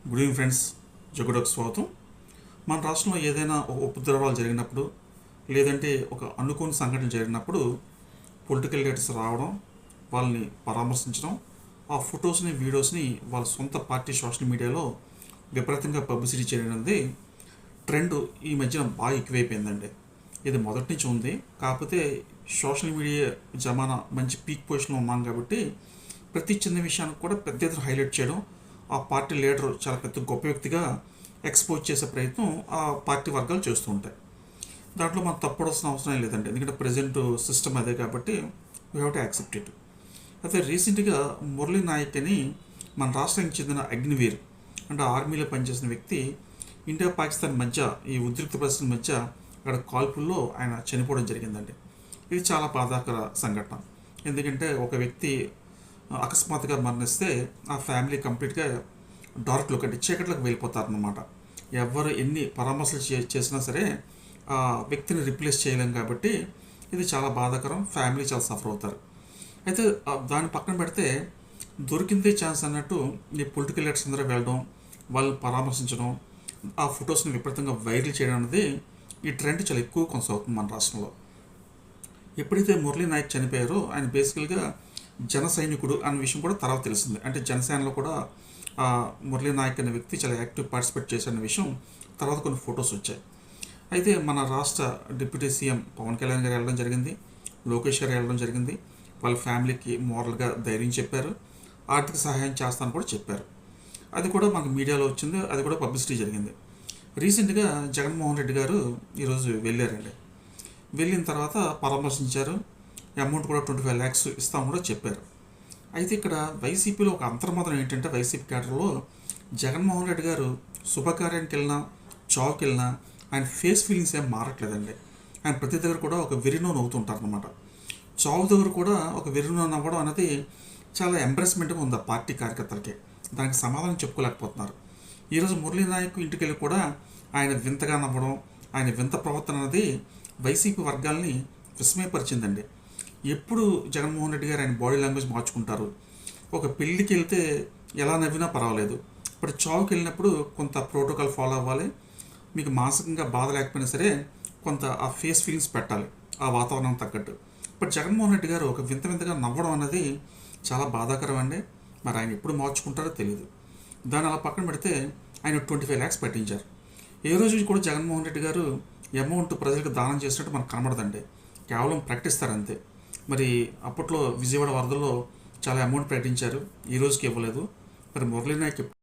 Good evening friends, జగుడకు స్వాగతం. మన రాష్ట్రంలో ఏదైనా ఒక ఉపద్రవాలు జరిగినప్పుడు, లేదంటే ఒక అనుకోని సంఘటన జరిగినప్పుడు పొలిటికల్ లీడర్స్ రావడం, వాళ్ళని పరామర్శించడం, ఆ ఫొటోస్ని వీడియోస్ని వాళ్ళ సొంత పార్టీ సోషల్ మీడియాలో విపరీతంగా పబ్లిసిటీ చేయడం అనేది ట్రెండ్ ఈ మధ్యన బాగా ఎక్కువైపోయిందండి. ఇది మొదటి నుంచి ఉంది, కాకపోతే సోషల్ మీడియా జమానా మంచి పీక్ పొజిషన్లో ఉన్నాం కాబట్టి ప్రతి చిన్న విషయానికి కూడా పెద్ద ఎత్తున హైలైట్ చేయడం, ఆ పార్టీ లీడర్ చాలా పెద్ద గొప్ప వ్యక్తిగా ఎక్స్పోజ్ చేసే ప్రయత్నం ఆ పార్టీ వర్గాలు చేస్తూ ఉంటాయి. దాంట్లో మనం తప్పడాల్సిన అవసరం లేదండి, ఎందుకంటే ప్రజెంట్ సిస్టమ్ అదే కాబట్టి we have to accept it. అయితే రీసెంట్గా మురళీ నాయక్ అని మన రాష్ట్రానికి చెందిన అగ్నివీర్ అంటే ఆర్మీలో పనిచేసిన వ్యక్తి ఇండియా పాకిస్తాన్ మధ్య ఈ ఉద్రిక్త పరిస్థితుల మధ్య అక్కడ కాల్పుల్లో ఆయన చనిపోవడం జరిగిందండి. ఇది చాలా బాధాకర సంఘటన. ఎందుకంటే ఒక వ్యక్తి అకస్మాత్తుగా మరణిస్తే ఆ ఫ్యామిలీ కంప్లీట్గా డార్క్లోకి అంటే చీకట్లోకి వెళ్ళిపోతారనమాట. ఎవరు ఎన్ని పరామర్శలు చేసినా సరే ఆ వ్యక్తిని రిప్లేస్ చేయలేం కాబట్టి ఇది చాలా బాధాకరం. ఫ్యామిలీ చాలా సఫర్ అవుతారు. అయితే దాన్ని పక్కన పెడితే దొరికిందే ఛాన్స్ అన్నట్టు ఈ పొలిటికల్ లీడర్స్ అందరూ వెళ్ళడం, వాళ్ళని పరామర్శించడం, ఆ ఫొటోస్ని విపరీతంగా వైరల్ చేయడం అనేది ఈ ట్రెండ్ చాలా ఎక్కువ కొనసాగుతుంది మన రాష్ట్రంలో. ఎప్పుడైతే మురళీ నాయక్ చనిపోయారో ఆయన బేసికల్గా జన సైనికుడు అనే విషయం కూడా తర్వాత తెలిసింది. అంటే జనసేనలో కూడా మురళీ నాయక్ అనే వ్యక్తి చాలా యాక్టివ్ పార్టిసిపేట్ చేశారనే విషయం తర్వాత కొన్ని ఫొటోస్ వచ్చాయి. అయితే మన రాష్ట్ర డిప్యూటీ సీఎం పవన్ కళ్యాణ్ గారు వెళ్ళడం జరిగింది, లోకేష్ గారు వెళ్ళడం జరిగింది. వాళ్ళ ఫ్యామిలీకి మోరల్గా ధైర్యం చెప్పారు, ఆర్థిక సహాయం చేస్తానని కూడా చెప్పారు. అది కూడా మనకు మీడియాలో వచ్చింది, అది కూడా పబ్లిసిటీ జరిగింది. రీసెంట్గా జగన్మోహన్ రెడ్డి గారు ఈరోజు వెళ్ళారండి. వెళ్ళిన తర్వాత పరామర్శించారు. అమౌంట్ కూడా 25 lakhs ఇస్తామని కూడా చెప్పారు. అయితే ఇక్కడ వైసీపీలో ఒక అంతర్మతం ఏంటంటే వైసీపీ క్యాడర్లో జగన్మోహన్ రెడ్డి గారు శుభకార్యానికి వెళ్ళినా చావుకి వెళ్ళినా ఆయన ఫేస్ ఫీలింగ్స్ ఏం మారట్లేదండి. ఆయన ప్రతి దగ్గర కూడా ఒక వెరినో నవ్వుతుంటారు అనమాట. చావు దగ్గర కూడా ఒక వెరినో నవ్వడం అనేది చాలా ఎంబ్రెస్మెంట్గా ఉంది ఆ పార్టీ కార్యకర్తలకి. దానికి సమాధానం చెప్పుకోలేకపోతున్నారు. ఈరోజు మురళీ నాయక్ ఇంటికి వెళ్ళి కూడా ఆయన వింతగా నవ్వడం, ఆయన వింత ప్రవర్తన అనేది వైసీపీ వర్గాల్ని విస్మయపరిచిందండి. ఎప్పుడు జగన్మోహన్ రెడ్డి గారు ఆయన బాడీ లాంగ్వేజ్ మార్చుకుంటారు. ఒక పెళ్ళికి వెళ్తే ఎలా నవ్వినా పర్వాలేదు, ఇప్పుడు చావుకి వెళ్ళినప్పుడు కొంత ప్రోటోకాల్ ఫాలో అవ్వాలి. మీకు మానసికంగా బాధ లేకపోయినా సరే కొంత ఆ ఫేస్ ఫీలింగ్స్ పెట్టాలి ఆ వాతావరణం తగ్గట్టు. ఇప్పుడు జగన్మోహన్ రెడ్డి గారు ఒక వింతగా నవ్వడం అనేది చాలా బాధాకరం అండి. మరి ఆయన ఎప్పుడు మార్చుకుంటారో తెలియదు. దాన్ని అలా పక్కన పెడితే ఆయన 25 lakhs పెట్టించారు. ఏ రోజు కూడా జగన్మోహన్ రెడ్డి గారు అమౌంట్ ప్రజలకు దానం చేసినట్టు మనకు కనబడదండి, కేవలం ప్రకటిస్తారంతే. మరి అప్పట్లో విజయవాడ వరదల్లో చాలా అమౌంట్ ప్రకటించారు, ఈ రోజుకి ఇవ్వలేదు. మరి మురళీ నాయక్